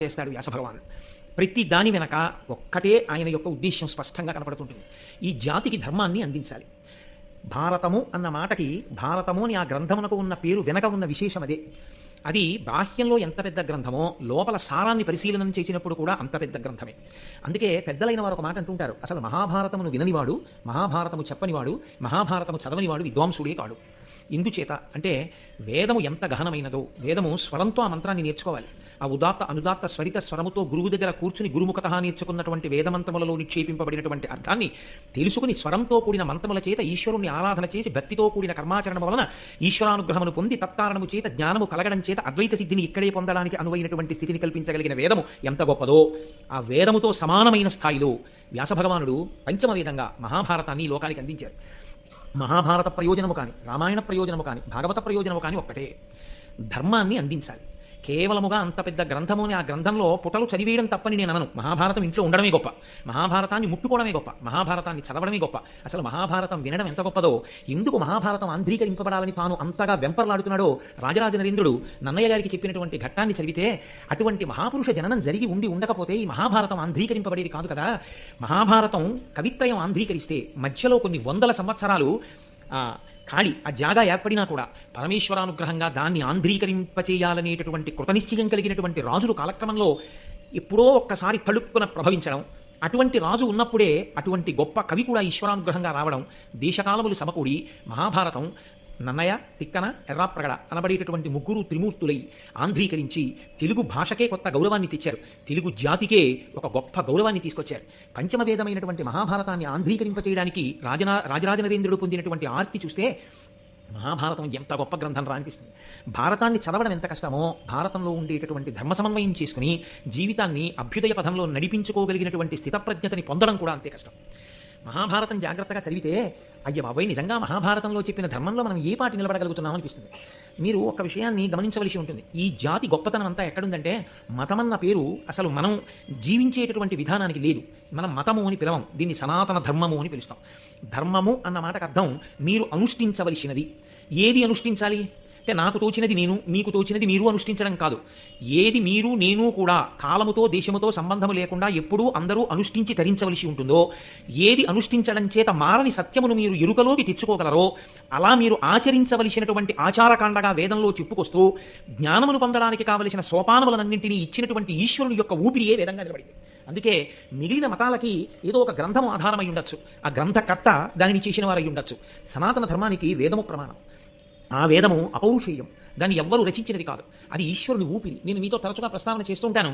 చేస్తాడు వ్యాసభగవానుడు. ప్రతి దాని వెనక ఒక్కటే ఆయన యొక్క ఉద్దేశ్యం స్పష్టంగా కనపడుతుంటుంది. ఈ జాతికి ధర్మాన్ని అందించాలి. భారతము అన్న మాటకి, భారతము అని ఆ గ్రంథమునకు ఉన్న పేరు వెనక ఉన్న విశేషం అదే. అది బాహ్యంలో ఎంత పెద్ద గ్రంథమో లోపల సారాన్ని పరిశీలనం చేసినప్పుడు కూడా అంత పెద్ద గ్రంథమే. అందుకే పెద్దలైన వారు ఒక మాట అంటుంటారు, అసలు మహాభారతమును విననివాడు, మహాభారతము చెప్పనివాడు, మహాభారతము చదవనివాడు విద్వాంసుడే కాడు. ఇందుచేత అంటే వేదము ఎంత గహనమైనదో, వేదము స్వరంతో ఆ మంత్రాన్ని నేర్చుకోవాలి. ఆ ఉదాత్త అనుదాత్త స్వరిత స్వరముతో గురువు దగ్గర కూర్చుని గురుముఖత నేర్చుకున్నటువంటి వేదమంత్రములలో నిక్షేపింపబడినటువంటి అర్థాన్ని తెలుసుకుని స్వరంతో కూడిన మంత్రముల చేత ఈశ్వరుణ్ణి ఆరాధన చేసి భక్తితో కూడిన కర్మాచరణం వలన ఈశ్వరానుగ్రహమును పొంది తత్కారణము చేత జ్ఞానము కలగడం చేత అద్వైత సిద్ధిని ఇక్కడే పొందడానికి అనువైనటువంటి స్థితిని కల్పించగలిగిన వేదము ఎంత గొప్పదో, ఆ వేదముతో సమానమైన స్థాయిలో వ్యాసభగవానుడు పంచమ వేదంగా మహాభారతాన్ని లోకానికి అందించారు. మహాభారత ప్రయోజనము కానీ, రామాయణ ప్రయోజనము కానీ, భాగవత ప్రయోజనము కానీ ఒక్కటే, ధర్మాన్ని అందించాలి. కేవలముగా అంత పెద్ద గ్రంథము అని ఆ గ్రంథంలో పుటలు చదివేయడం తప్పని నేను అనను. మహాభారతం ఇంట్లో ఉండడమే గొప్ప, మహాభారతాన్ని ముట్టుకోవడమే గొప్ప, మహాభారతాన్ని చదవడమే గొప్ప. అసలు మహాభారతం వినడం ఎంత గొప్పదో, ఎందుకు మహాభారతం ఆంధ్రీకరింపబడాలని తాను అంతగా వెంపర్లాడుతున్నాడో రాజరాజ నరేంద్రుడు నన్నయ్య గారికి చెప్పినటువంటి ఘట్టాన్ని చదివితే, అటువంటి మహాపురుష జననం జరిగి ఉండి ఉండకపోతే ఈ మహాభారతం ఆంధ్రీకరింపబడేది కాదు కదా. మహాభారతం కవిత్రయం ఆంధ్రీకరిస్తే మధ్యలో కొన్ని వందల సంవత్సరాలు ఖాళీ ఆ జాగా ఏర్పడినా కూడా పరమేశ్వరానుగ్రహంగా దాన్ని ఆంధ్రీకరింపచేయాలనేటటువంటి కృతనిశ్చయం కలిగినటువంటి రాజులు కాలక్రమంలో ఎప్పుడో ఒక్కసారి తళుక్కున ప్రభవించడం, అటువంటి రాజు ఉన్నప్పుడే అటువంటి గొప్ప కవి కూడా ఈశ్వరానుగ్రహంగా రావడం, దేశకాలములు సమకూడి మహాభారతం నన్నయ, తిక్కన, ఎర్రాప్రగడ అనబడేటటువంటి ముగ్గురు త్రిమూర్తులై ఆంధ్రీకరించి తెలుగు భాషకే కొత్త గౌరవాన్ని తెచ్చారు. తెలుగు జాతికే ఒక గొప్ప గౌరవాన్ని తీసుకొచ్చారు. పంచమవేదమైనటువంటి మహాభారతాన్ని ఆంధ్రీకరింపచేయడానికి రాజరాజ నరేంద్రుడు పొందినటువంటి ఆర్తి చూస్తే మహాభారతం ఎంత గొప్ప గ్రంథం రా అనిపిస్తుంది. భారతాన్ని చదవడం ఎంత కష్టమో, భారతంలో ఉండేటటువంటి ధర్మ సమన్వయం చేసుకుని జీవితాన్ని అభ్యుదయ పథంలో నడిపించుకోగలిగినటువంటి స్థితప్రజ్ఞతని పొందడం కూడా అంతే కష్టం. మహాభారతం జాగ్రత్తగా చదివితే అయ్య బాబాయ్ నిజంగా మహాభారతంలో చెప్పిన ధర్మంలో మనం ఏ పాటి నిలబడగలుగుతున్నాం అనిపిస్తుంది. మీరు ఒక విషయాన్ని గమనించవలసి ఉంటుంది. ఈ జాతి గొప్పతనం అంతా ఎక్కడుందంటే, మతమన్న పేరు అసలు మనం జీవించేటటువంటి విధానానికి లేదు. మనం మతము అని పిలవం, దీన్ని సనాతన ధర్మము అని పిలుస్తాం. ధర్మము అన్న మాటకు అర్థం మీరు అనుష్ఠించవలసినది. ఏది అనుష్ఠించాలి అంటే, నాకు తోచినది నేను, మీకు తోచినది మీరు అనుష్ఠించడం కాదు. ఏది మీరు నేను కూడా కాలముతో దేశముతో సంబంధము లేకుండా ఎప్పుడూ అందరూ అనుష్ఠించి ధరించవలసి ఉంటుందో, ఏది అనుష్ఠించడం చేత మారని సత్యమును మీరు ఎరుకలోకి తెచ్చుకోగలరో అలా మీరు ఆచరించవలసినటువంటి ఆచారకాండగా వేదంలో చెప్పుకొస్తూ జ్ఞానమును పొందడానికి కావలసిన సోపానములన్నింటినీ ఇచ్చినటువంటి ఈశ్వరుని యొక్క ఊపిరియే వేదంగా నిలబడింది. అందుకే మిగిలిన మతాలకి ఏదో ఒక గ్రంథము ఆధారమై ఉండొచ్చు, ఆ గ్రంథకర్త దానిని చేసిన వారై ఉండొచ్చు. సనాతన ధర్మానికి వేదము ప్రమాణం. ఆ వేదము అపౌరుషేయం, దాన్ని ఎవ్వరూ రచించినది కాదు, అది ఈశ్వరుని ఊపిరి. నేను మీతో తరచుగా ప్రస్తావన చేస్తూ ఉంటాను.